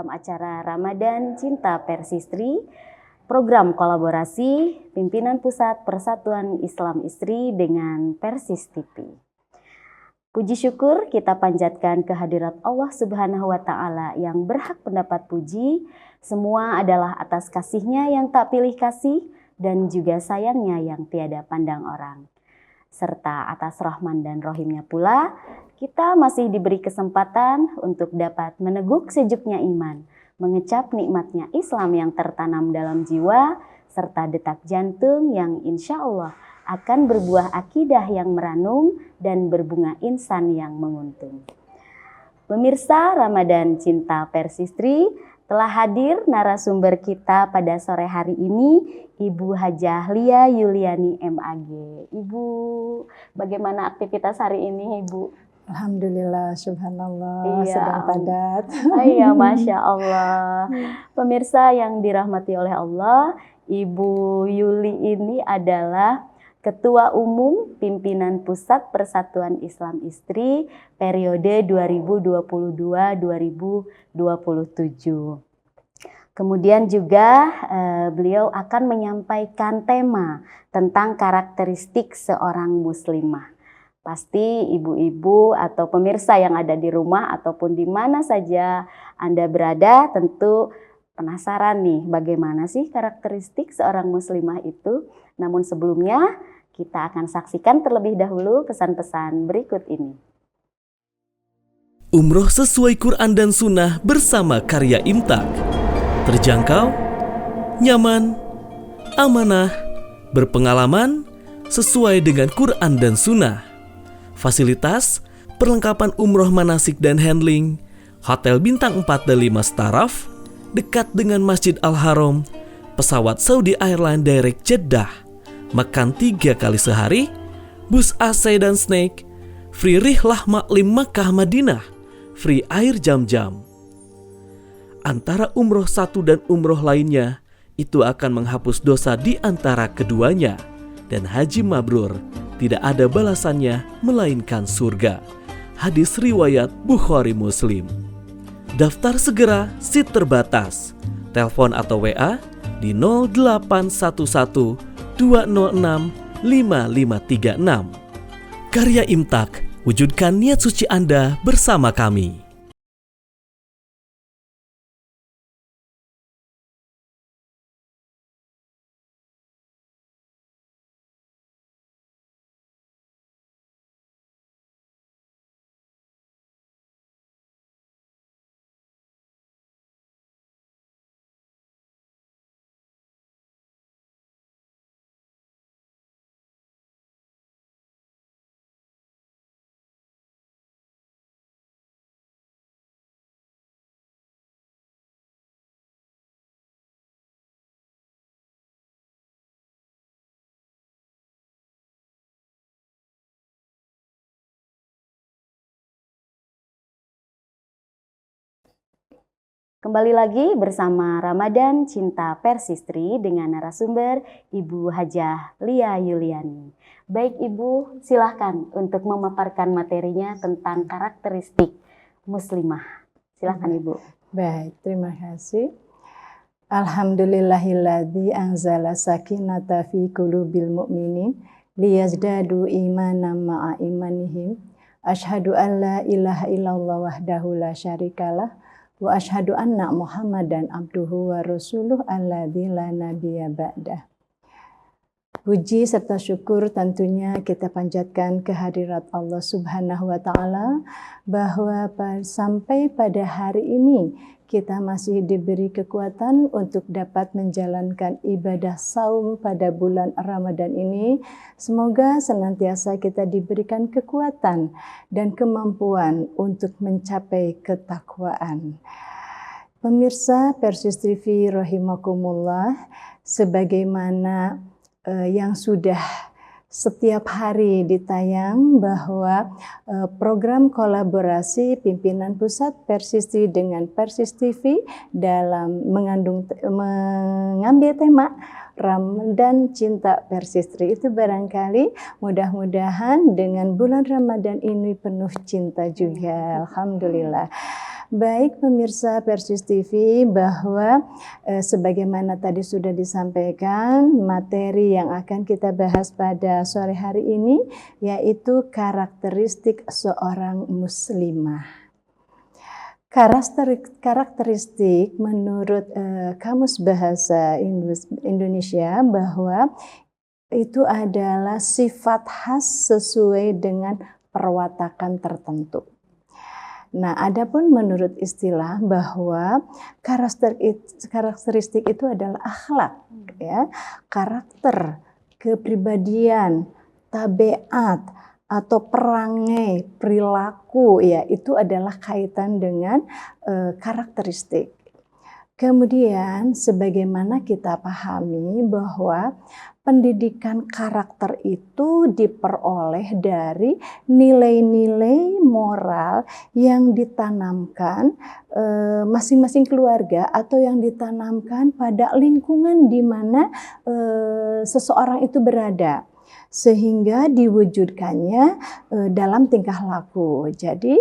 dalam acara Ramadan Cinta Persistri, program kolaborasi Pimpinan Pusat Persatuan Islam Istri dengan Persis TV. Puji syukur kita panjatkan kehadirat Allah Subhanahu wa Ta'ala yang berhak mendapat puji. Semua adalah atas kasih-Nya yang tak pilih kasih dan juga sayang-Nya yang tiada pandang orang. Serta atas rahman dan rohim-Nya pula, kita masih diberi kesempatan untuk dapat meneguk sejuknya iman, mengecap nikmatnya Islam yang tertanam dalam jiwa, serta detak jantung yang insya Allah akan berbuah akidah yang meranum dan berbunga insan yang menguntung. Pemirsa Ramadan Cinta Persistri, telah hadir narasumber kita pada sore hari ini, Ibu Hajah Lia Yuliani MAG. Ibu, bagaimana aktivitas hari ini, Ibu? Alhamdulillah, subhanallah, sedang padat. Iya, Masya Allah. Pemirsa yang dirahmati oleh Allah, Ibu Yuli ini adalah Ketua Umum Pimpinan Pusat Persatuan Islam Istri periode 2022-2027. Kemudian juga beliau akan menyampaikan tema tentang karakteristik seorang muslimah. Pasti ibu-ibu atau pemirsa yang ada di rumah ataupun di mana saja Anda berada tentu penasaran nih bagaimana sih karakteristik seorang muslimah itu. Namun sebelumnya kita akan saksikan terlebih dahulu pesan-pesan berikut ini. Umroh sesuai Quran dan Sunnah bersama Karya Imtak. Terjangkau, nyaman, amanah, berpengalaman, sesuai dengan Quran dan Sunnah. Fasilitas, perlengkapan umroh manasik dan handling, hotel bintang 4 dan 5 staraf, dekat dengan Masjid Al-Haram, pesawat Saudi Airlines Direct Jeddah, makan 3 kali sehari, bus AC dan snack, free rihlah maklim Makkah Madinah, free air jam-jam. Antara umroh satu dan umroh lainnya, itu akan menghapus dosa di antara keduanya. Dan haji mabrur, tidak ada balasannya melainkan surga. Hadis riwayat Bukhari Muslim. Daftar segera, seat terbatas. Telepon atau WA di 0811 206 5536. Karya Imtak, wujudkan niat suci Anda bersama kami. Kembali lagi bersama Ramadan Cinta Persistri dengan narasumber Ibu Hajah Lia Yuliani. Baik Ibu, silahkan untuk memaparkan materinya tentang karakteristik muslimah. Silahkan Ibu. Baik, terima kasih. Alhamdulillahilladzi anzala sakinata fi qulubil mu'minin liyazdadu imanan ma'a imanihim. Asyhadu an la ilaha illallah wahdahu la syarikalah. Wa asyhadu anna Muhammadan abduhu wa rasuluh alladzi la nabiyya ba'dah. Puji serta syukur tentunya kita panjatkan kehadirat Allah Subhanahu wa Ta'ala bahwa sampai pada hari ini kita masih diberi kekuatan untuk dapat menjalankan ibadah saum pada bulan Ramadan ini. Semoga senantiasa kita diberikan kekuatan dan kemampuan untuk mencapai ketakwaan. Pemirsa Persis TV rahimakumullah, sebagaimana yang sudah setiap hari ditayang bahwa program kolaborasi Pimpinan Pusat Persistri dengan Persis TV dalam mengambil tema Ramadan Cinta Persistri itu barangkali mudah-mudahan dengan bulan Ramadan ini penuh cinta juga. Alhamdulillah. Baik pemirsa Persis TV, bahwa sebagaimana tadi sudah disampaikan, materi yang akan kita bahas pada sore hari ini yaitu karakteristik seorang muslimah. Karakteristik menurut Kamus Bahasa Indonesia bahwa itu adalah sifat khas sesuai dengan perwatakan tertentu. Nah, adapun menurut istilah bahwa karakteristik itu adalah akhlak, ya, karakter, kepribadian, tabiat atau perangai, perilaku, ya, itu adalah kaitan dengan karakteristik. Kemudian sebagaimana kita pahami bahwa pendidikan karakter itu diperoleh dari nilai-nilai moral yang ditanamkan masing-masing keluarga atau yang ditanamkan pada lingkungan di mana seseorang itu berada, sehingga diwujudkannya dalam tingkah laku. Jadi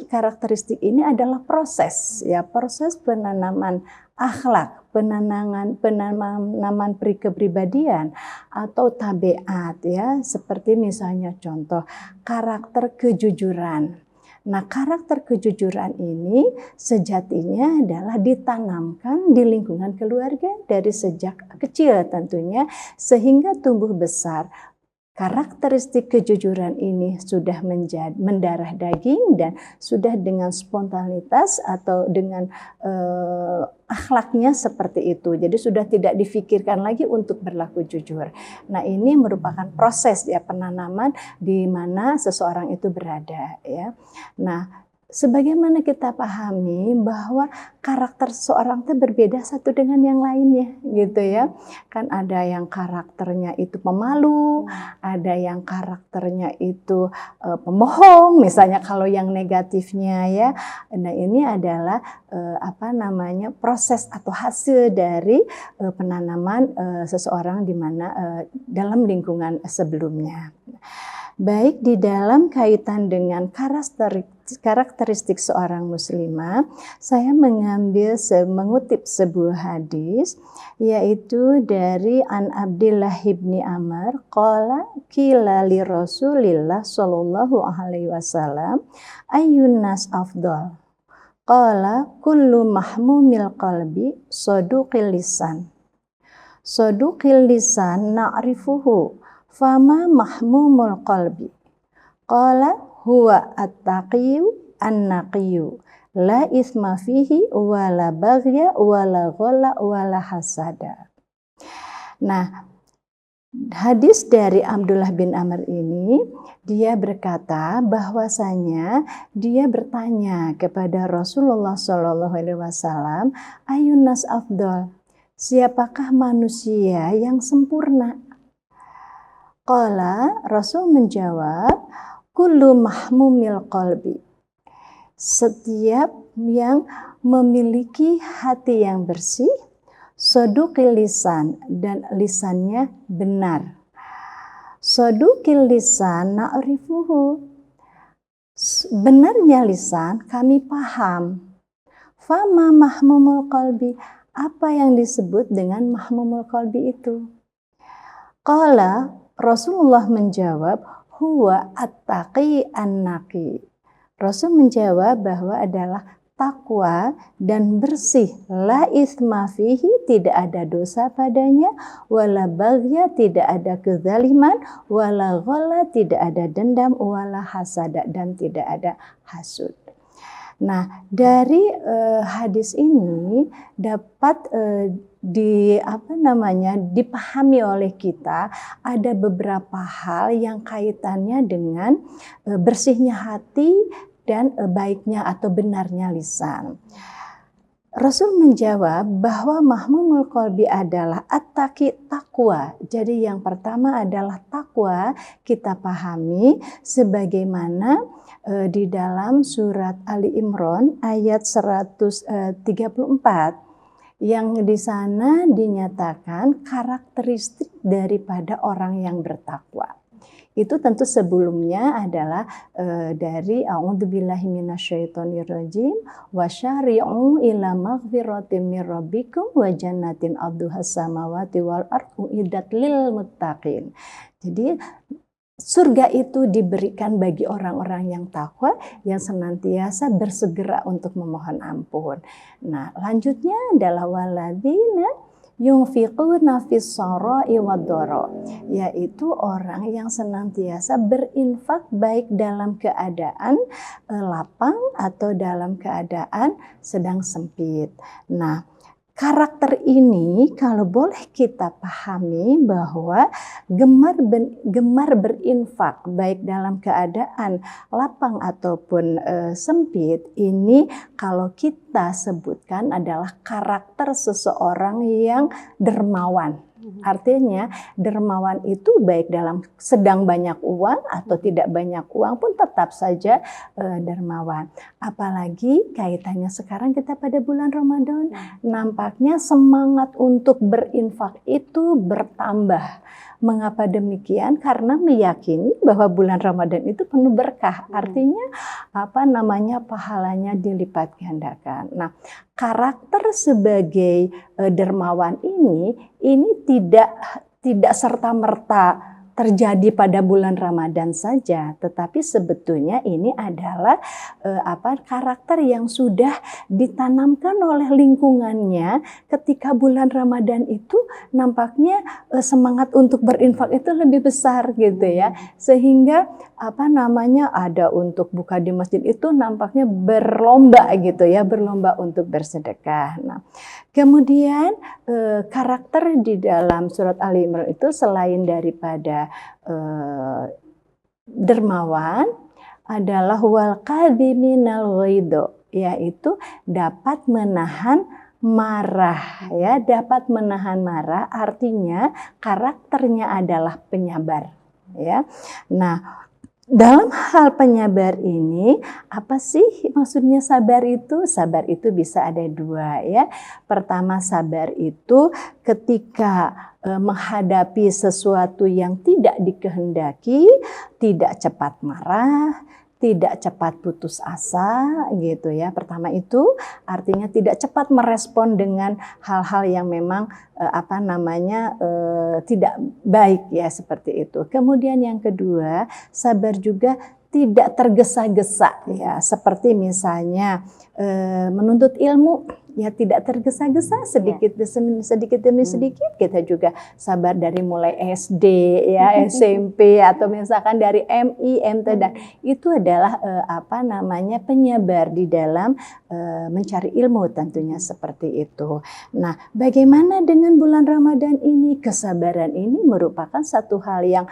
karakteristik ini adalah proses, ya, proses penanaman akhlak, penanaman kepribadian atau tabiat, ya, seperti misalnya contoh karakter kejujuran. Nah, karakter kejujuran ini sejatinya adalah ditanamkan di lingkungan keluarga dari sejak kecil tentunya, sehingga tumbuh besar. Karakteristik kejujuran ini sudah mendarah daging dan sudah dengan spontanitas atau dengan akhlaknya seperti itu. Jadi sudah tidak difikirkan lagi untuk berlaku jujur. Nah, ini merupakan proses, ya, penanaman di mana seseorang itu berada, ya. Nah, sebagaimana kita pahami bahwa karakter seseorang itu berbeda satu dengan yang lainnya, gitu ya. Kan ada yang karakternya itu pemalu, ada yang karakternya itu pembohong, misalnya kalau yang negatifnya, ya. Nah, ini adalah proses atau hasil dari penanaman seseorang di mana dalam lingkungan sebelumnya. Baik di dalam kaitan dengan karakteristik seorang muslimah, saya mengutip sebuah hadis, yaitu dari An Abdillah ibni Amr, qala qila li Rasulillah sallallahu alaihi wasallam, ayyun nas afdal? Qala kullu mahmumil qalbi saduqil lisan. Saduqil lisan na'rifuhu, fama mahmumul qalbi? Qala huwa at-taqiyu an-naqiyu, la isma fihi wala baghya wala ghala wala hasada. Nah, hadis dari Abdullah bin Amr ini, dia berkata bahwasanya dia bertanya kepada Rasulullah SAW, ayun nas afdal, siapakah manusia yang sempurna? Qala, Rasul menjawab, kullu mahmumil qalbi, setiap yang memiliki hati yang bersih, saduqil lisan, dan lisannya benar. Saduqil lisan na'rifuhu, benarnya lisan kami paham. Fama mahmumul qalbi, apa yang disebut dengan mahmumul qalbi itu? Qala, Rasulullah menjawab, huwa at-taqi an-naqi. Rasul menjawab bahwa adalah takwa dan bersih, la isma fihi, tidak ada dosa padanya, wala baghya, tidak ada kezaliman, wala ghala, tidak ada dendam, wala hasada, dan tidak ada hasud. Nah, dari hadis ini dapat dipahami oleh kita ada beberapa hal yang kaitannya dengan bersihnya hati dan baiknya atau benarnya lisan. Rasul menjawab bahwa mahmumul qalbi adalah at-taqi, takwa. Jadi yang pertama adalah takwa, kita pahami sebagaimana di dalam surat Ali Imran ayat 134 yang di sana dinyatakan karakteristik daripada orang yang bertakwa, Itu tentu sebelumnya adalah dari a'udzubillahi minasyaitonirrajim wa syari'u ila maghfiratin mir rabbikum wa jannatin 'arduhas samawati wal ardu uiddat lil muttaqin. Jadi surga itu diberikan bagi orang-orang yang takwa, yang senantiasa bersegera untuk memohon ampun. Nah, lanjutnya adalah waladzina yunfiquna fis sarai wad-dara, yaitu orang yang senantiasa berinfak baik dalam keadaan lapang atau dalam keadaan sedang sempit. Nah, karakter ini kalau boleh kita pahami bahwa gemar berinfak baik dalam keadaan lapang ataupun sempit, ini kalau kita sebutkan adalah karakter seseorang yang dermawan. Artinya dermawan itu baik dalam sedang banyak uang atau tidak banyak uang pun tetap saja dermawan. Apalagi kaitannya sekarang kita pada bulan Ramadan, nampaknya semangat untuk berinfak itu bertambah. Mengapa demikian? Karena meyakini bahwa bulan Ramadan itu penuh berkah. Artinya pahalanya dilipat gandakan. Nah, karakter sebagai dermawan ini tidak serta-merta terjadi pada bulan Ramadan saja, tetapi sebetulnya ini adalah karakter yang sudah ditanamkan oleh lingkungannya. Ketika bulan Ramadan itu nampaknya semangat untuk berinfak itu lebih besar gitu ya, sehingga ada untuk buka di masjid itu nampaknya berlomba gitu ya, berlomba untuk bersedekah. Nah, kemudian karakter di dalam surat Ali Imran itu selain daripada dermawan adalah wal kadhiminal ghaidho, yaitu dapat menahan marah ya, dapat menahan marah, artinya karakternya adalah penyabar ya. Nah, dalam hal penyabar ini, apa sih maksudnya sabar itu? Sabar itu bisa ada dua ya. Pertama, sabar itu ketika menghadapi sesuatu yang tidak dikehendaki, tidak cepat marah, tidak cepat putus asa gitu ya. Pertama itu artinya tidak cepat merespon dengan hal-hal yang memang tidak baik ya, seperti itu. Kemudian yang kedua, sabar juga tidak tergesa-gesa ya, seperti misalnya menuntut ilmu ya, tidak tergesa-gesa, sedikit demi sedikit. Kita juga sabar dari mulai SD ya, SMP atau misalkan dari MI, MT, dan itu adalah penyabar di dalam mencari ilmu, tentunya seperti itu. Nah, bagaimana dengan bulan Ramadan ini? Kesabaran ini merupakan satu hal yang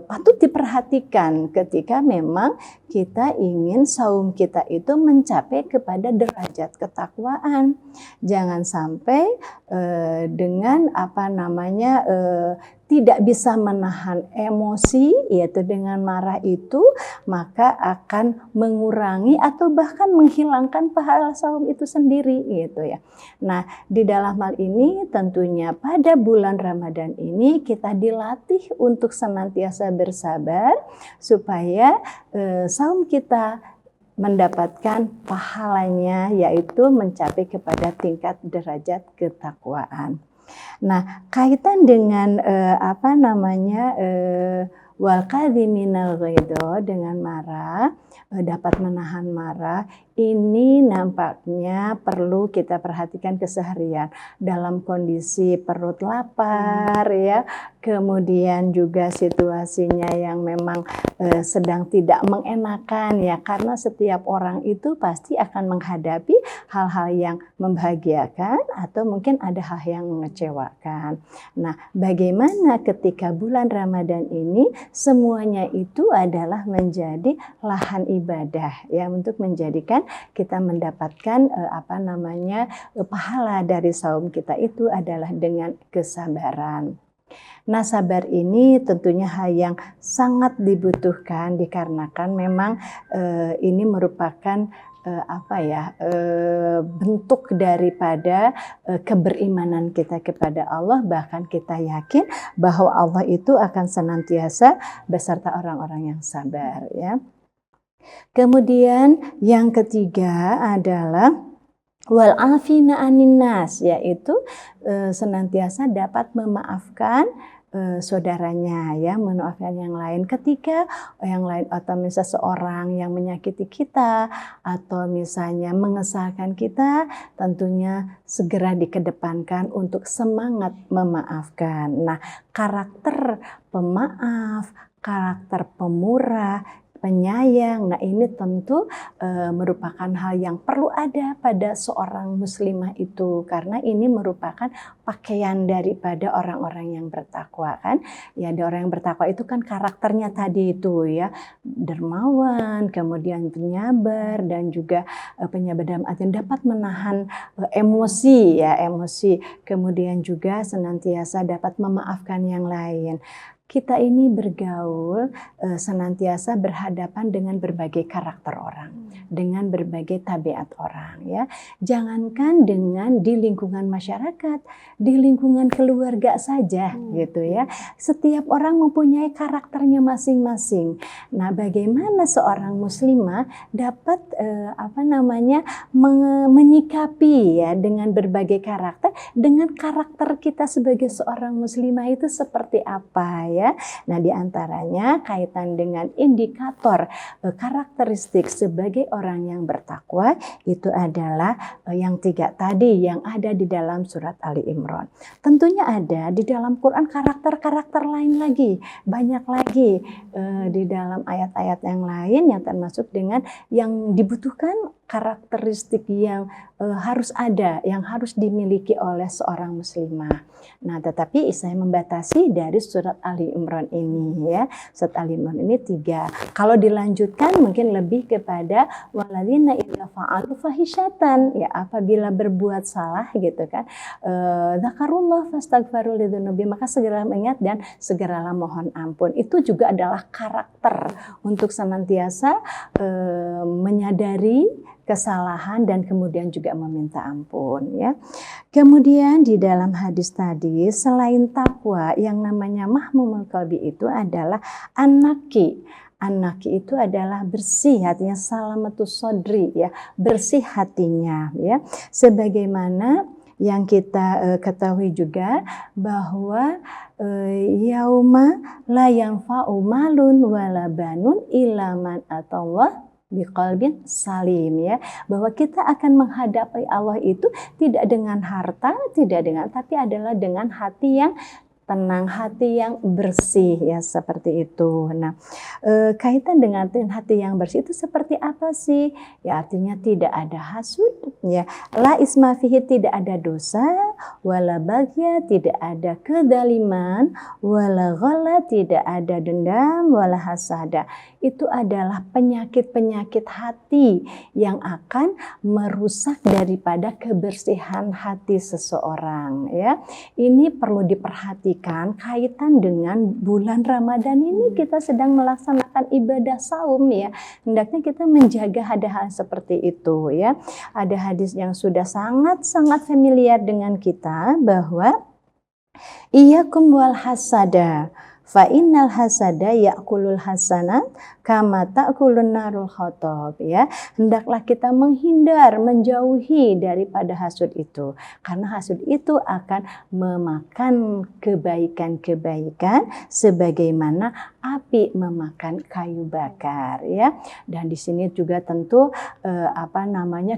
patut diperhatikan ketika memang kita ingin saum kita itu mencapai kepada derajat ketakwaan. Jangan sampai dengan tidak bisa menahan emosi, yaitu dengan marah itu, maka akan mengurangi atau bahkan menghilangkan pahala saum itu sendiri gitu ya. Nah, di dalam hal ini tentunya pada bulan Ramadan ini kita dilatih untuk senantiasa bersabar supaya saum kita mendapatkan pahalanya, yaitu mencapai kepada tingkat derajat ketakwaan. Nah, kaitan dengan wal kadhiminal ghaidho, dengan marah, dapat menahan marah, ini nampaknya perlu kita perhatikan keseharian dalam kondisi perut lapar ya, kemudian juga situasinya yang memang sedang tidak mengenakan ya, karena setiap orang itu pasti akan menghadapi hal-hal yang membahagiakan atau mungkin ada hal yang mengecewakan. Nah, bagaimana ketika bulan Ramadan ini semuanya itu adalah menjadi lahan ibadah ya, untuk menjadikan kita mendapatkan pahala dari saum kita itu adalah dengan kesabaran. Nah, sabar ini tentunya hal yang sangat dibutuhkan dikarenakan memang ini merupakan bentuk daripada keberimanan kita kepada Allah, bahkan kita yakin bahwa Allah itu akan senantiasa beserta orang-orang yang sabar, ya. Kemudian yang ketiga adalah wal afina anin nas, yaitu senantiasa dapat memaafkan saudaranya, ya, memaafkan yang lain ketika yang lain atau misalnya seseorang yang menyakiti kita atau misalnya mengesahkan kita, tentunya segera dikedepankan untuk semangat memaafkan. Nah, karakter pemaaf, karakter pemurah, penyayang, nah ini tentu merupakan hal yang perlu ada pada seorang muslimah itu, karena ini merupakan pakaian daripada orang-orang yang bertakwa, kan ya. Orang yang bertakwa itu kan karakternya tadi itu, ya, dermawan, kemudian penyabar, dan juga penyabar dalam artian dapat menahan emosi, ya, emosi, kemudian juga senantiasa dapat memaafkan yang lain. Kita ini bergaul senantiasa berhadapan dengan berbagai karakter orang, dengan berbagai tabiat orang, ya. Jangankan dengan di lingkungan masyarakat, di lingkungan keluarga saja, gitu ya. Setiap orang mempunyai karakternya masing-masing. Nah, bagaimana seorang muslimah dapat menyikapi, ya, dengan berbagai karakter, dengan karakter kita sebagai seorang muslimah itu seperti apa, ya. Nah, diantaranya kaitan dengan indikator karakteristik sebagai orang yang bertakwa itu adalah yang 3 tadi yang ada di dalam surat Ali Imran. Tentunya ada di dalam Quran karakter-karakter lain lagi, banyak lagi di dalam ayat-ayat yang lain yang termasuk dengan yang dibutuhkan karakteristik yang harus ada, yang harus dimiliki oleh seorang muslimah. Nah, tetapi saya membatasi dari surat Ali Imran ini, ya. Surat Ali Imran ini 3. Kalau dilanjutkan mungkin lebih kepada waladzina idza fa'alu fahisyatan, ya, apabila berbuat salah, gitu kan, dzakarullah fastaghfaru lidzunubi, maka segera mengingat dan segeralah mohon ampun. Itu juga adalah karakter untuk senantiasa menyadari kesalahan dan kemudian juga meminta ampun, ya. Kemudian di dalam hadis tadi, selain takwa, yang namanya mahmumul qalbi itu adalah anaki. Anaki itu adalah bersih hatinya, salamatus sodri, ya, bersih hatinya, ya. Sebagaimana yang kita ketahui juga bahwa yauma la yanfa'u malun wala banun illa man atallah biqalbin salim, ya, bahwa kita akan menghadapi Allah itu tidak dengan harta, tapi adalah dengan hati yang tenang, hati yang bersih, ya, seperti itu. Nah, kaitan dengan hati yang bersih itu seperti apa sih? Ya, artinya tidak ada hasud, ya, la isma fihi, tidak ada dosa, wala baghya, tidak ada kedaliman, wala ghala, tidak ada dendam, wala hasada. Itu adalah penyakit-penyakit hati yang akan merusak daripada kebersihan hati seseorang, ya. Ini perlu diperhatikan kaitan dengan bulan Ramadan ini, kita sedang melaksanakan ibadah saum, ya. Hendaknya kita menjaga hal-hal seperti itu, ya. Ada hadis yang sudah sangat-sangat familiar dengan kita bahwa iyyakum wal hasada fa innal hasada ya'kulul hasanat kama ta'kulun narul khotob, ya. Hendaklah kita menghindar, menjauhi daripada hasud itu, karena hasud itu akan memakan kebaikan-kebaikan sebagaimana api memakan kayu bakar, ya. Dan di sini juga tentu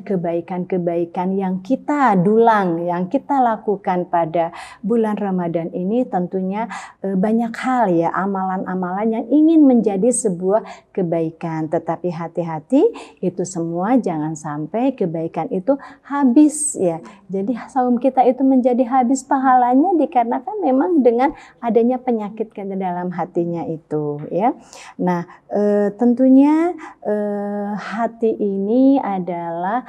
kebaikan-kebaikan yang kita dulang, yang kita lakukan pada bulan Ramadan ini tentunya banyak hal, ya, amalan-amalan yang ingin menjadi sebuah kebaikan, tetapi hati-hati itu semua jangan sampai kebaikan itu habis, ya. Jadi saum kita itu menjadi habis pahalanya dikarenakan memang dengan adanya penyakit ke dalam hatinya itu, ya. Nah, tentunya hati ini adalah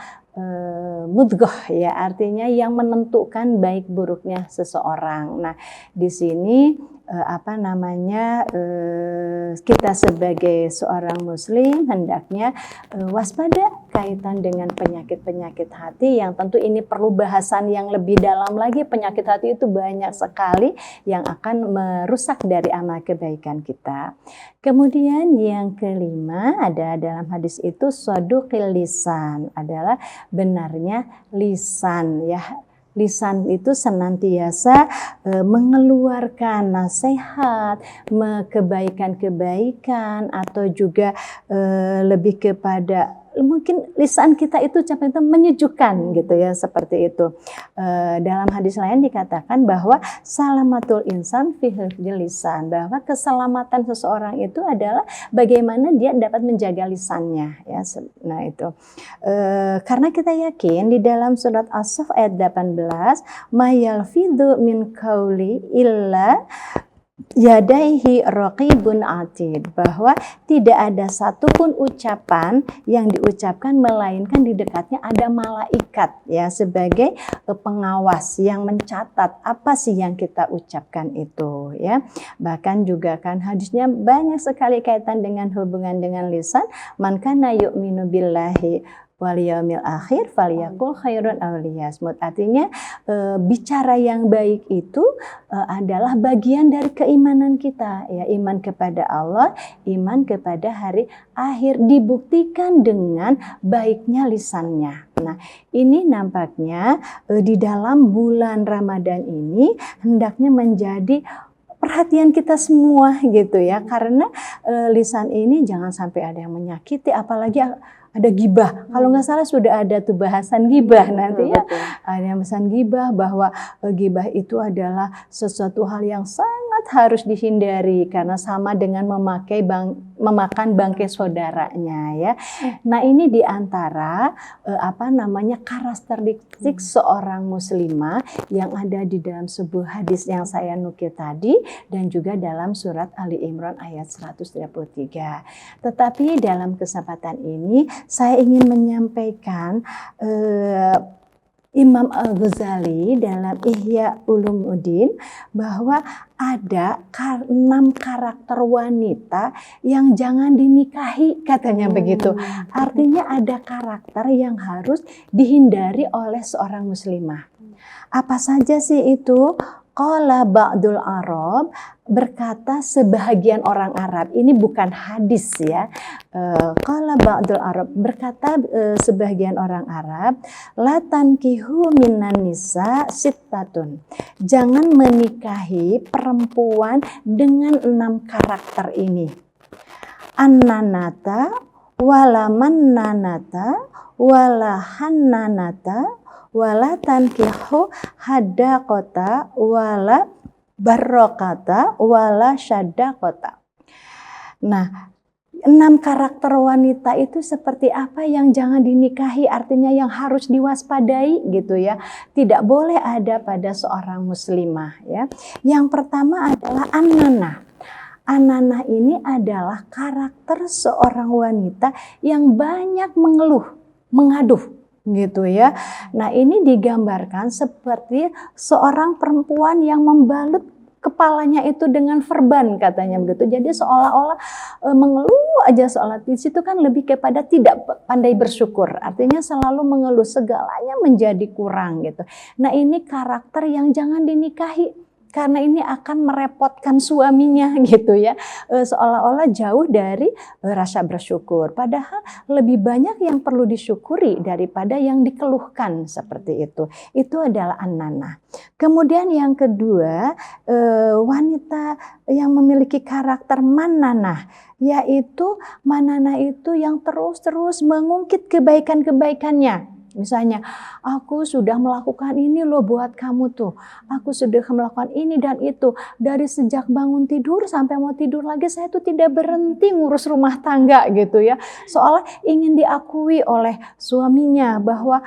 mudghah, ya, artinya yang menentukan baik buruknya seseorang. Nah, di sini kita sebagai seorang muslim hendaknya waspada kaitan dengan penyakit-penyakit hati yang tentu ini perlu bahasan yang lebih dalam lagi. Penyakit hati itu banyak sekali yang akan merusak dari amal kebaikan kita. Kemudian yang kelima ada dalam hadis itu shaduqil lisan, adalah benarnya lisan ya. Lisan itu senantiasa mengeluarkan nasihat, kebaikan-kebaikan, atau juga lebih kepada mungkin lisan kita itu menyejukkan gitu ya, seperti itu. Dalam hadis lain dikatakan bahwa salamatul insan fi hifdzil lisan, bahwa keselamatan seseorang itu adalah bagaimana dia dapat menjaga lisannya ya. Nah itu karena kita yakin di dalam surat As-Saff ayat 18, mayalfidhu min qauli illa yadaihi raqibun atid, bahwa tidak ada satupun ucapan yang diucapkan melainkan di dekatnya ada malaikat ya, sebagai pengawas yang mencatat apa sih yang kita ucapkan itu ya. Bahkan juga kan hadisnya banyak sekali kaitan dengan hubungan dengan lisan. Man kana yu'minu billahi wal yaumil akhir falyaqul khairan aw liyasmut. Artinya bicara yang baik itu adalah bagian dari keimanan kita ya, iman kepada Allah, iman kepada hari akhir, dibuktikan dengan baiknya lisannya. Nah, ini nampaknya di dalam bulan Ramadan ini hendaknya menjadi perhatian kita semua gitu ya, karena lisan ini jangan sampai ada yang menyakiti, apalagi ada gibah. Kalau nggak salah sudah ada tuh bahasan gibah nanti ya. Ada bahasan gibah, bahwa gibah itu adalah sesuatu hal yang sangat harus dihindari karena sama dengan memakan bangkai saudaranya ya. Nah, ini diantara karakteristik seorang muslimah yang ada di dalam sebuah hadis yang saya nukil tadi, dan juga dalam surat Ali Imran ayat 133. Tetapi dalam kesempatan ini saya ingin menyampaikan Imam Al-Ghazali dalam Ihya Ulumuddin bahwa ada 6 karakter wanita yang jangan dinikahi, katanya begitu. Artinya ada karakter yang harus dihindari oleh seorang muslimah. Apa saja sih itu? Qala ba'dul Arab, berkata sebahagian orang Arab. Ini bukan hadis ya. Qala ba'dul Arab, berkata sebahagian orang Arab, la tankihu minan nisa sittatun. Jangan menikahi perempuan dengan 6 karakter ini. Annanata, wala mannanata, wala hannanata, wala tankihu hadaqata, wala barokata, wala syadaqata. Nah, 6 karakter wanita itu seperti apa yang jangan dinikahi, artinya yang harus diwaspadai gitu ya. Tidak boleh ada pada seorang muslimah ya. Yang pertama adalah annanah. Annanah ini adalah karakter seorang wanita yang banyak mengeluh, mengaduh gitu ya. Nah, ini digambarkan seperti seorang perempuan yang membalut kepalanya itu dengan perban, katanya begitu. Jadi seolah-olah mengeluh aja, seolah di situ kan lebih kepada tidak pandai bersyukur. Artinya selalu mengeluh, segalanya menjadi kurang gitu. Nah, ini karakter yang jangan dinikahi, karena ini akan merepotkan suaminya gitu ya, seolah-olah jauh dari rasa bersyukur. Padahal lebih banyak yang perlu disyukuri daripada yang dikeluhkan, seperti itu. Itu adalah annanah. Kemudian yang kedua, wanita yang memiliki karakter mannanah, yaitu mannanah itu yang terus-terus mengungkit kebaikan-kebaikannya. Misalnya, aku sudah melakukan ini loh buat kamu tuh. Aku sudah melakukan ini dan itu. Dari sejak bangun tidur sampai mau tidur lagi, saya tuh tidak berhenti ngurus rumah tangga gitu ya. Soalnya ingin diakui oleh suaminya bahwa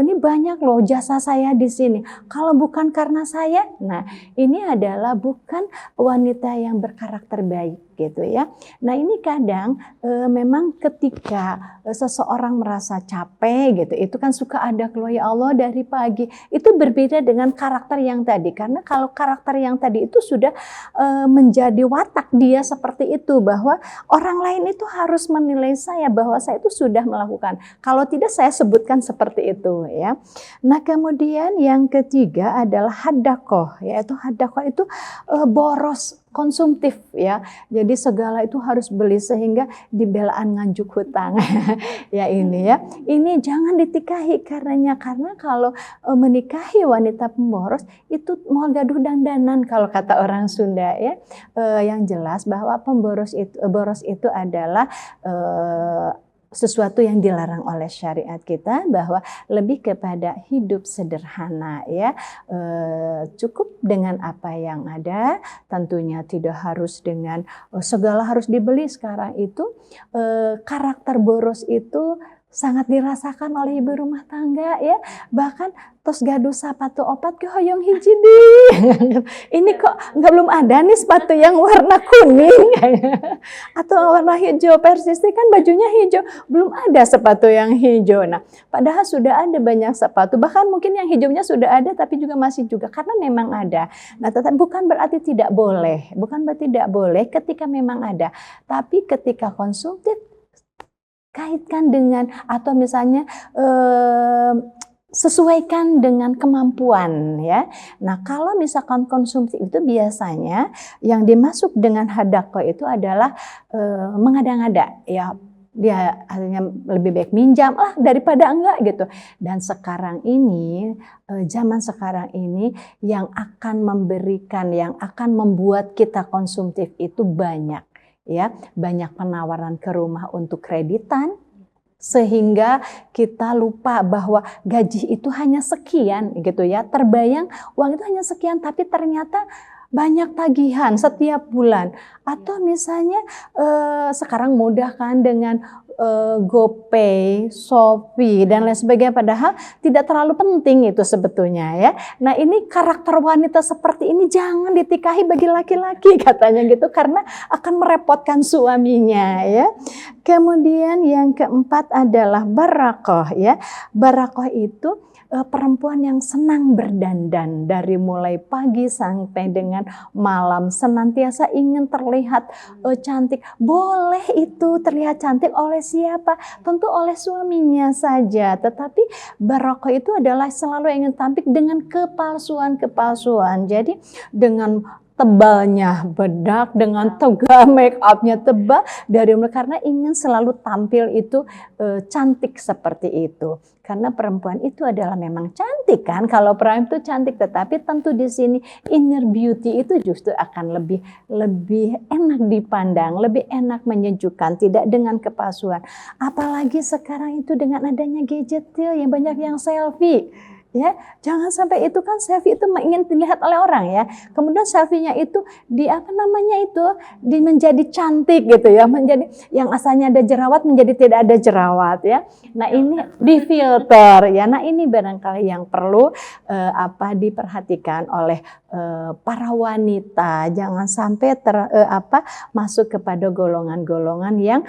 ini banyak loh jasa saya di sini. Kalau bukan karena saya, nah ini adalah bukan wanita yang berkarakter baik. gitu ya. Nah ini kadang memang ketika seseorang merasa capek gitu, itu kan suka ada keluar ya Allah dari pagi. Itu berbeda dengan karakter yang tadi, karena kalau karakter yang tadi itu sudah menjadi watak dia seperti itu, bahwa orang lain itu harus menilai saya bahwa saya itu sudah melakukan. Kalau tidak saya sebutkan seperti itu ya. Nah kemudian yang ketiga adalah hadakoh, yaitu hadakoh itu boros konsumtif ya. Jadi segala itu harus beli sehingga dibelaan nganjuk hutang. Ya ini ya. Ini jangan ditikahi karena kalau menikahi wanita pemboros itu mau gaduh dandanan kalau kata orang Sunda ya. Yang jelas bahwa boros itu adalah sesuatu yang dilarang oleh syariat kita, bahwa lebih kepada hidup sederhana ya, cukup dengan apa yang ada, tentunya tidak harus dengan segala harus dibeli. Sekarang itu karakter boros itu sangat dirasakan oleh ibu rumah tangga ya, bahkan tos gaduh sepatu opat ke hoyong hiji di. Ini kok belum ada nih sepatu yang warna kuning atau warna hijau, Persisti kan bajunya hijau, belum ada sepatu yang hijau. Nah padahal sudah ada banyak sepatu, bahkan mungkin yang hijaunya sudah ada tapi juga masih juga karena memang ada. Nah tetapi bukan berarti tidak boleh, ketika memang ada, tapi ketika konsumtif kaitkan dengan, atau misalnya sesuaikan dengan kemampuan ya. Nah kalau misalkan konsumsi itu biasanya yang dimasuk dengan hadakoh itu adalah mengada-ngada ya. Dia artinya lebih baik minjam lah daripada enggak gitu. Dan sekarang ini, zaman sekarang ini yang akan memberikan, yang akan membuat kita konsumtif itu banyak. Ya, banyak penawaran ke rumah untuk kreditan, sehingga kita lupa bahwa gaji itu hanya sekian gitu ya. Terbayang uang itu hanya sekian, tapi ternyata banyak tagihan setiap bulan. Atau misalnya sekarang mudah kan dengan GoPay, Shopee dan lain sebagainya, padahal tidak terlalu penting itu sebetulnya ya. Nah ini karakter wanita seperti ini jangan ditikahi bagi laki-laki katanya gitu, karena akan merepotkan suaminya ya. Kemudian yang keempat adalah barakoh ya. Barakoh itu perempuan yang senang berdandan dari mulai pagi sampai dengan malam, senantiasa ingin terlihat cantik. Boleh itu terlihat cantik oleh siapa? Tentu oleh suaminya saja. Tetapi barakoh itu adalah selalu ingin tampil dengan kepalsuan. Jadi dengan tebalnya bedak, dengan tegal make upnya tebal dari mulai, karena ingin selalu tampil itu cantik seperti itu. Karena perempuan itu adalah memang cantik kan, kalau perempuan itu cantik, tetapi tentu di sini inner beauty itu justru akan lebih enak dipandang, lebih enak menyejukkan, tidak dengan kepalsuan. Apalagi sekarang itu dengan adanya gadget yang banyak yang selfie. Ya, jangan sampai itu kan selfie itu ingin dilihat oleh orang ya. Kemudian selfie-nya itu menjadi cantik gitu ya, menjadi yang asalnya ada jerawat menjadi tidak ada jerawat ya. Nah, ini difilter ya. Nah, ini barangkali yang perlu diperhatikan oleh para wanita. Jangan sampai masuk kepada golongan-golongan yang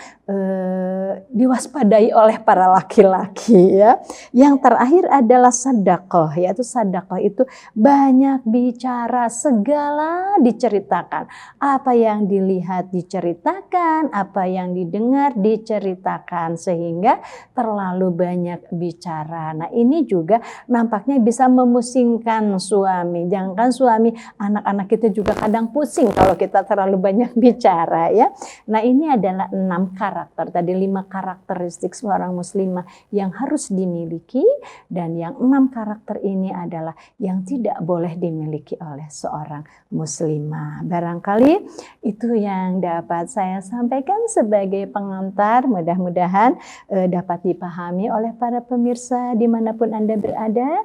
diwaspadai oleh para laki-laki ya. Yang terakhir adalah sedekah, yaitu sedekah itu banyak bicara, segala diceritakan. Apa yang dilihat diceritakan, apa yang didengar diceritakan, sehingga terlalu banyak bicara. Nah ini juga nampaknya bisa memusingkan suami. Jangankan suami, anak-anak kita juga kadang pusing kalau kita terlalu banyak bicara ya. Nah ini adalah 6 karakter, tadi 5 karakteristik seorang muslimah yang harus dimiliki, dan yang 6 karakter ini adalah yang tidak boleh dimiliki oleh seorang muslimah. Barangkali itu yang dapat saya sampaikan sebagai pengantar, mudah-mudahan dapat dipahami oleh para pemirsa dimanapun Anda berada.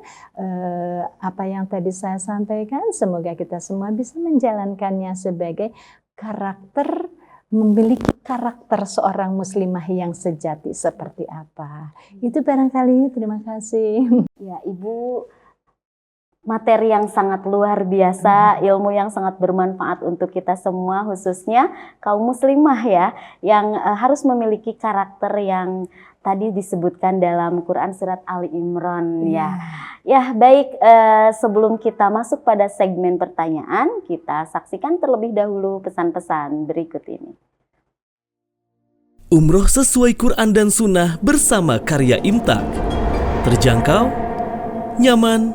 Apa yang tadi saya sampaikan, semoga kita semua bisa menjalankannya sebagai karakter, memiliki karakter seorang muslimah yang sejati seperti apa. Itu barangkali, terima kasih. Ya Ibu, materi yang sangat luar biasa, ilmu yang sangat bermanfaat untuk kita semua, khususnya kaum muslimah ya, yang harus memiliki karakter yang tadi disebutkan dalam Quran surat Ali Imran ya. Ya baik, sebelum kita masuk pada segmen pertanyaan, kita saksikan terlebih dahulu pesan-pesan berikut ini. Umroh sesuai Quran dan Sunnah bersama karya Imtak. Terjangkau, nyaman,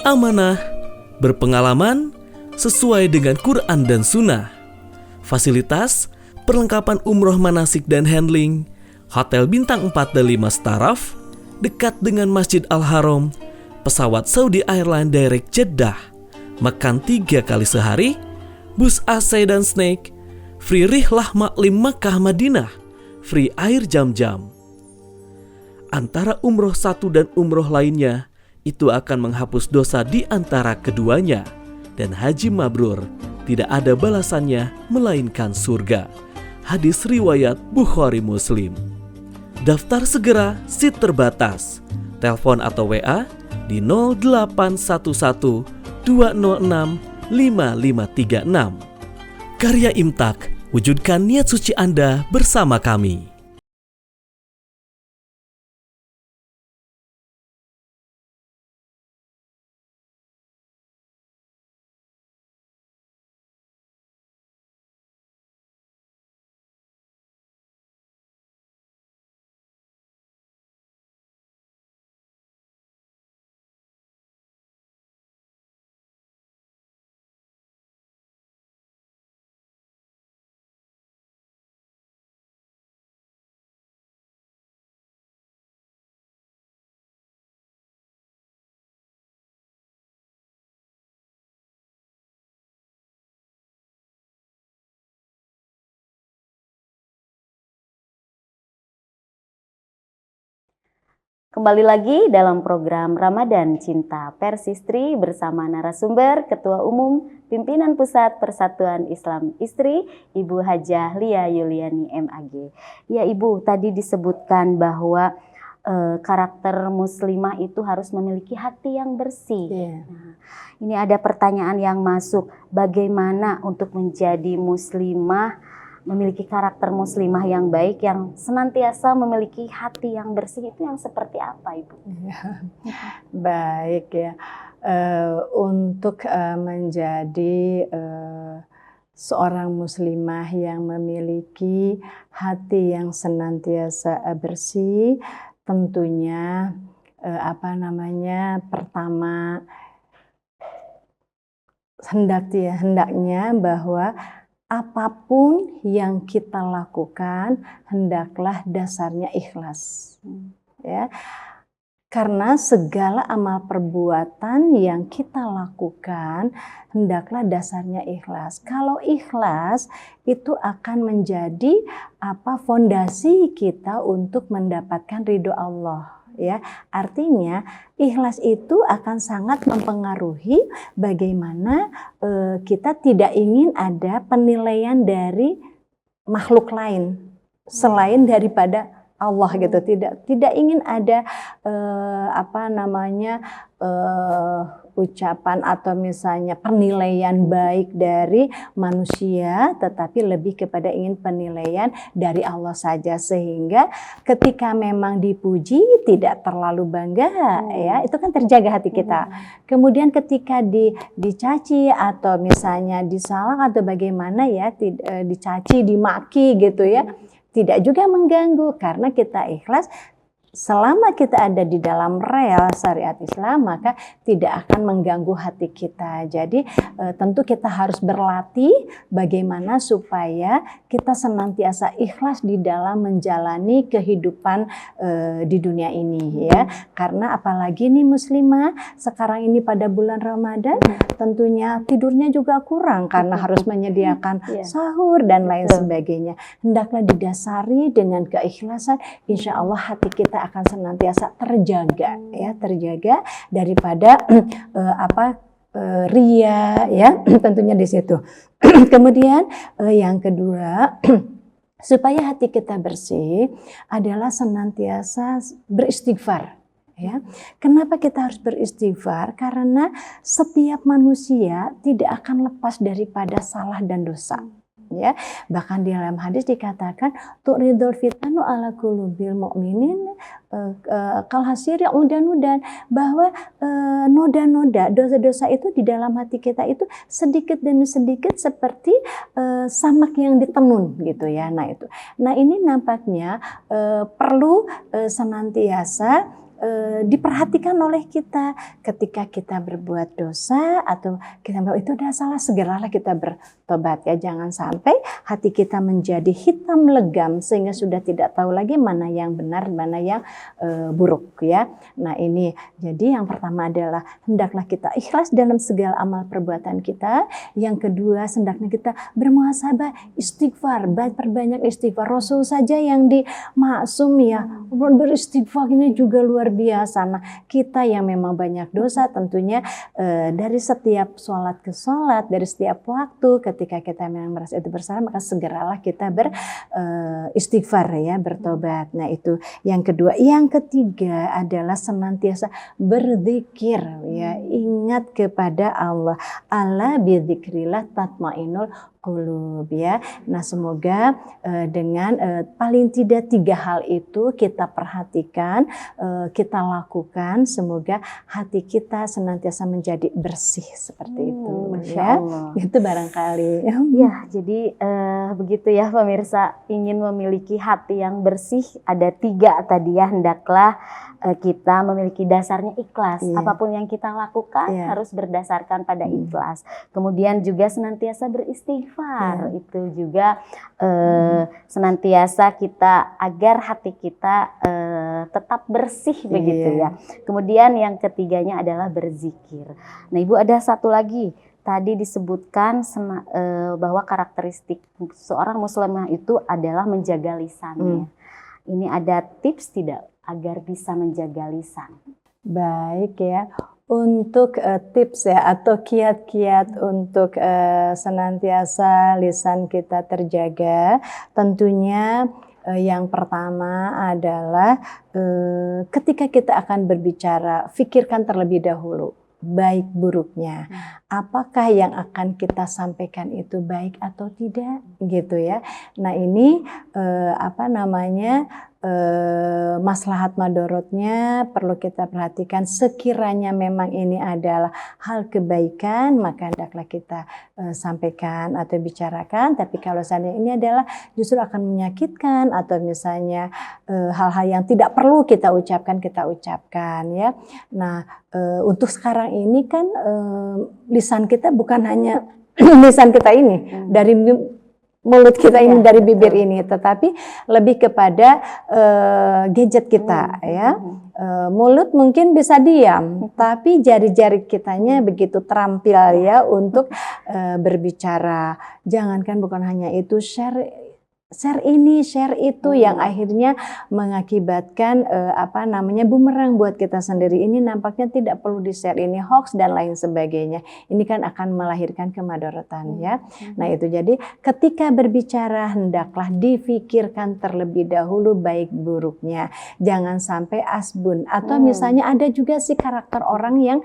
amanah, berpengalaman, sesuai dengan Quran dan Sunnah. Fasilitas, perlengkapan umroh manasik dan handling, hotel bintang 4 dan 5 staraf, dekat dengan Masjid Al-Haram, pesawat Saudi Airlines Direct Jeddah, makan 3 kali sehari, bus AC dan snack, free rihlah maklim Makkah Madinah, free air jam-jam. Antara umroh satu dan umroh lainnya, itu akan menghapus dosa di antara keduanya, dan haji mabrur tidak ada balasannya melainkan surga. Hadis riwayat Bukhari Muslim. Daftar segera, seat terbatas. Telepon atau WA di 0811 206 5536. Karya Imtak, wujudkan niat suci Anda bersama kami. Kembali lagi dalam program Ramadan Cinta Persistri bersama narasumber Ketua Umum Pimpinan Pusat Persatuan Islam Istri, Ibu Hajah Lia Yuliani MAG. Ya Ibu, tadi disebutkan bahwa karakter muslimah itu harus memiliki hati yang bersih. Nah, ini ada pertanyaan yang masuk, bagaimana untuk menjadi muslimah, memiliki karakter muslimah yang baik, yang senantiasa memiliki hati yang bersih, itu yang seperti apa Ibu? Baik ya, untuk menjadi seorang muslimah yang memiliki hati yang senantiasa bersih, tentunya pertama hendaknya bahwa apapun yang kita lakukan hendaklah dasarnya ikhlas. Ya. Karena segala amal perbuatan yang kita lakukan hendaklah dasarnya ikhlas. Kalau ikhlas itu akan menjadi fondasi kita untuk mendapatkan ridho Allah. Ya, artinya ikhlas itu akan sangat mempengaruhi bagaimana kita tidak ingin ada penilaian dari makhluk lain selain daripada Allah gitu. Tidak ingin ada ucapan atau misalnya penilaian baik dari manusia, tetapi lebih kepada ingin penilaian dari Allah saja, sehingga ketika memang dipuji tidak terlalu bangga, ya itu kan terjaga hati kita. Kemudian ketika dicaci atau misalnya disalah atau bagaimana ya, dicaci, dimaki gitu ya, tidak juga mengganggu karena kita ikhlas. Selama kita ada di dalam rel syariat Islam, maka tidak akan mengganggu hati kita. Jadi tentu kita harus berlatih bagaimana supaya kita senantiasa ikhlas di dalam menjalani kehidupan di dunia ini ya. Karena apalagi nih muslimah sekarang ini pada bulan Ramadan, tentunya tidurnya juga kurang karena harus menyediakan sahur dan lain sebagainya. Hendaklah didasari dengan keikhlasan, insya Allah hati kita akan senantiasa terjaga ya, terjaga daripada ria ya, tentunya di situ. Kemudian yang kedua, supaya hati kita bersih adalah senantiasa beristighfar Ya, kenapa kita harus beristighfar? Karena setiap manusia tidak akan lepas daripada salah dan dosa. Ya, bahkan di dalam hadis dikatakan tu'ridul fitanu ala qulubil mu'minin kal hasiri udan-udan, bahwa noda-noda dosa-dosa itu di dalam hati kita itu sedikit demi sedikit seperti samak yang ditenun gitu ya. Nah ini nampaknya perlu senantiasa diperhatikan oleh kita ketika kita berbuat dosa atau kita itu udah salah, segeralah kita bertobat ya. Jangan sampai hati kita menjadi hitam legam sehingga sudah tidak tahu lagi mana yang benar, mana yang buruk ya. Nah ini jadi yang pertama adalah hendaklah kita ikhlas dalam segala amal perbuatan kita. Yang kedua hendaknya kita bermuhasabah, istighfar, perbanyak istighfar. Rasul saja yang dimaksum ya beristighfar ini juga luar biasa. Nah kita yang memang banyak dosa tentunya dari setiap sholat ke sholat, dari setiap waktu ketika kita memang merasa itu bersalah, maka segeralah kita beristighfar ya, bertobat. Nah itu yang kedua. Yang ketiga adalah senantiasa berzikir ya, ingat kepada Allah. Ala bidzikrillah tatmainul qulub ya. Nah semoga dengan paling tidak 3 hal itu kita perhatikan, kita lakukan, semoga hati kita senantiasa menjadi bersih seperti itu. Masya Ya. Allah. Itu barangkali. Ya, jadi begitu ya pemirsa, ingin memiliki hati yang bersih ada 3 tadi ya, hendaklah kita memiliki dasarnya ikhlas. Iya. Apapun yang kita lakukan Iya. harus berdasarkan pada ikhlas. Kemudian juga senantiasa beristighfar. Itu juga senantiasa kita agar hati kita tetap bersih begitu ya. Kemudian yang ketiganya adalah berzikir. Nah Ibu ada satu lagi. Tadi disebutkan bahwa karakteristik seorang muslimah itu adalah menjaga lisannya. Ini ada tips tidak agar bisa menjaga lisan? Baik ya, untuk tips ya atau kiat-kiat untuk senantiasa lisan kita terjaga, tentunya yang pertama adalah ketika kita akan berbicara, pikirkan terlebih dahulu baik buruknya. Apakah yang akan kita sampaikan itu baik atau tidak gitu ya. Nah ini maslahat madorotnya perlu kita perhatikan. Sekiranya memang ini adalah hal kebaikan, maka hendaklah kita sampaikan atau bicarakan. Tapi kalau seandainya ini adalah justru akan menyakitkan atau misalnya hal-hal yang tidak perlu kita ucapkan ya. Nah untuk sekarang ini kan lisan kita bukan hanya lisan kita ini dari mulut kita ini, dari bibir ini, tetapi lebih kepada gadget kita ya. Mulut mungkin bisa diam, tapi jari-jari kitanya begitu terampil ya untuk berbicara. Jangankan bukan hanya itu, share ini, share itu yang akhirnya mengakibatkan bumerang buat kita sendiri. Ini nampaknya tidak perlu di-share, ini hoax dan lain sebagainya. Ini kan akan melahirkan kemadharatan ya. Nah itu jadi ketika berbicara hendaklah difikirkan terlebih dahulu baik buruknya. Jangan sampai asbun atau misalnya ada juga sih karakter orang yang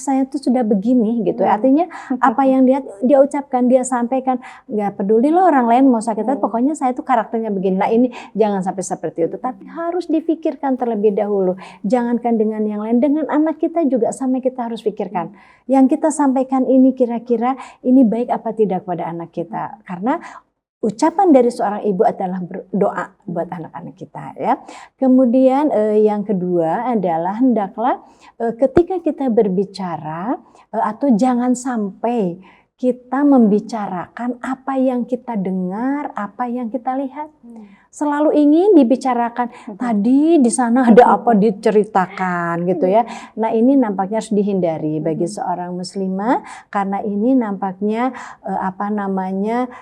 saya tuh sudah begini gitu. Artinya apa yang dia ucapkan, dia sampaikan, nggak peduli loh orang lain mau sakit, pokoknya saya tuh karakternya begini. Nah ini jangan sampai seperti itu, tapi harus difikirkan terlebih dahulu. Jangankan dengan yang lain, dengan anak kita juga sama kita harus pikirkan. Yang kita sampaikan ini kira-kira ini baik apa tidak pada anak kita. Karena ucapan dari seorang ibu adalah doa buat anak-anak kita ya. Kemudian yang kedua adalah hendaklah ketika kita berbicara atau jangan sampai kita membicarakan apa yang kita dengar, apa yang kita lihat. Selalu ingin dibicarakan, tadi di sana ada apa diceritakan gitu ya. Nah ini nampaknya harus dihindari bagi seorang muslimah, karena ini nampaknya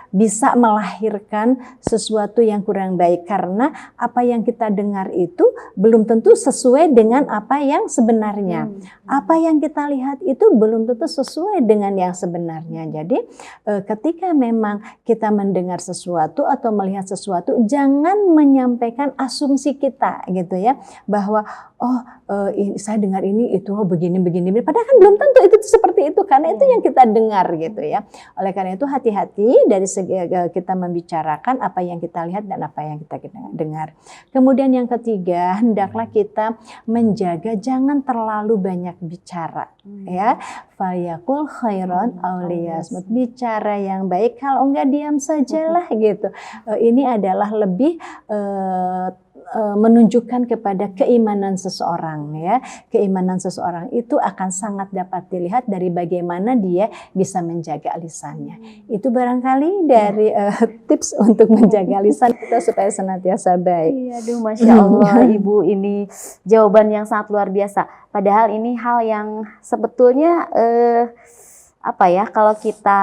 bisa melahirkan sesuatu yang kurang baik. Karena apa yang kita dengar itu belum tentu sesuai dengan apa yang sebenarnya. Apa yang kita lihat itu belum tentu sesuai dengan yang sebenarnya. sebagainya. Jadi ketika memang kita mendengar sesuatu atau melihat sesuatu, jangan menyampaikan asumsi kita gitu ya, bahwa saya dengar ini itu begini, padahal kan belum tentu itu seperti itu, karena itu yang kita dengar gitu ya. Oleh karena itu hati-hati dari segi kita membicarakan apa yang kita lihat dan apa yang kita dengar. Kemudian yang ketiga, hendaklah kita menjaga jangan terlalu banyak bicara ya. Fayaqul khairan aw liyasmut, bicara yang baik, kalau enggak diam sajalah gitu. Ini adalah lebih menunjukkan kepada keimanan seseorang ya. Keimanan seseorang itu akan sangat dapat dilihat dari bagaimana dia bisa menjaga lisannya. Itu barangkali dari tips untuk menjaga lisan kita supaya senantiasa baik. Iya, aduh, Masya Allah Ibu, ini jawaban yang sangat luar biasa. Padahal ini hal yang sebetulnya kalau kita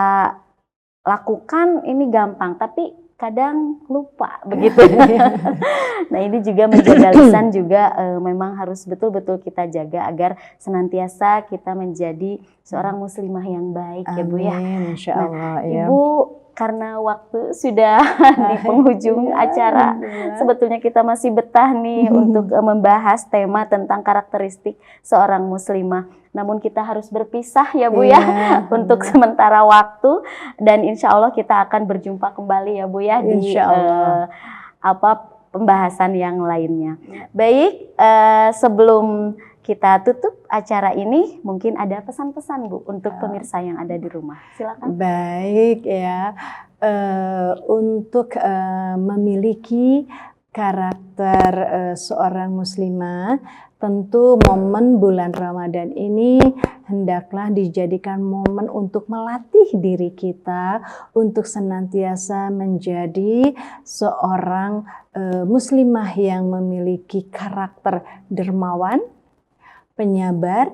lakukan ini gampang, tapi kadang lupa begitu. Nah, ini juga menjaga lisan juga memang harus betul-betul kita jaga agar senantiasa kita menjadi seorang muslimah yang baik. Amin, ya Bu ya. Insya Allah, ya. Ibu, karena waktu sudah di penghujung acara, sebetulnya kita masih betah nih untuk membahas tema tentang karakteristik seorang muslimah. Namun kita harus berpisah ya Bu ya, untuk sementara waktu, dan insya Allah kita akan berjumpa kembali ya Bu ya di pembahasan yang lainnya. Baik, sebelum kita tutup acara ini, mungkin ada pesan-pesan Bu untuk pemirsa yang ada di rumah. Silakan. Baik ya, untuk memiliki karakter seorang muslimah, tentu momen bulan Ramadan ini hendaklah dijadikan momen untuk melatih diri kita untuk senantiasa menjadi seorang muslimah yang memiliki karakter dermawan, penyabar,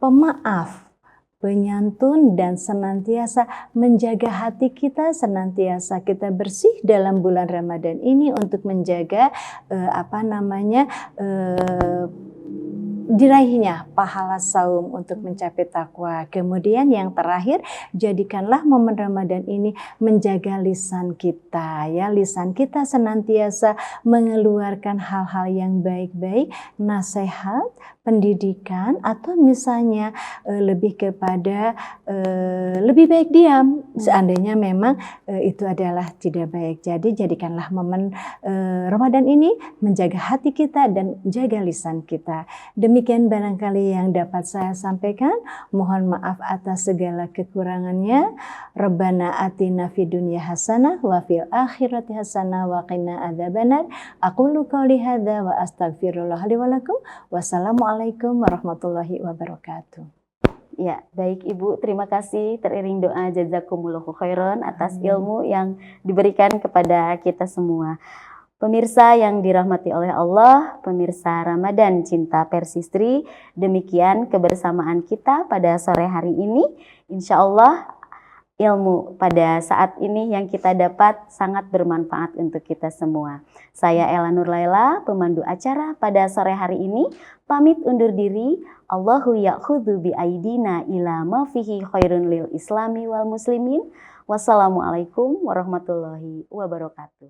pemaaf, penyantun, dan senantiasa menjaga hati kita, senantiasa kita bersih dalam bulan Ramadan ini untuk menjaga diraihnya pahala saum untuk mencapai takwa. Kemudian yang terakhir, jadikanlah momen Ramadan ini menjaga lisan kita ya. Lisan kita senantiasa mengeluarkan hal-hal yang baik-baik, nasihat, pendidikan, atau misalnya lebih kepada lebih baik diam seandainya memang itu adalah tidak baik. Jadi jadikanlah momen Ramadan ini menjaga hati kita dan jaga lisan kita. Demikian barangkali yang dapat saya sampaikan. Mohon maaf atas segala kekurangannya. Rabbana atina fid dunya hasanah wa fil akhirati hasanah wa qina adzabannar. Aqulu qouli hadza wa astaghfirullah li wa lakum. Wassalamualaikum warahmatullahi wabarakatuh. Ya, baik Ibu, terima kasih, teriring doa jazakumullahu khairan atas ilmu yang diberikan kepada kita semua. Pemirsa yang dirahmati oleh Allah, pemirsa Ramadan Cinta Persistri, demikian kebersamaan kita pada sore hari ini. Insya Allah ilmu pada saat ini yang kita dapat sangat bermanfaat untuk kita semua. Saya Ella Nurlaila, pemandu acara pada sore hari ini, pamit undur diri. Allahu ya'khudhu bi aidina ila ma fihi khairun lil islami wal muslimin. Wassalamualaikum warahmatullahi wabarakatuh.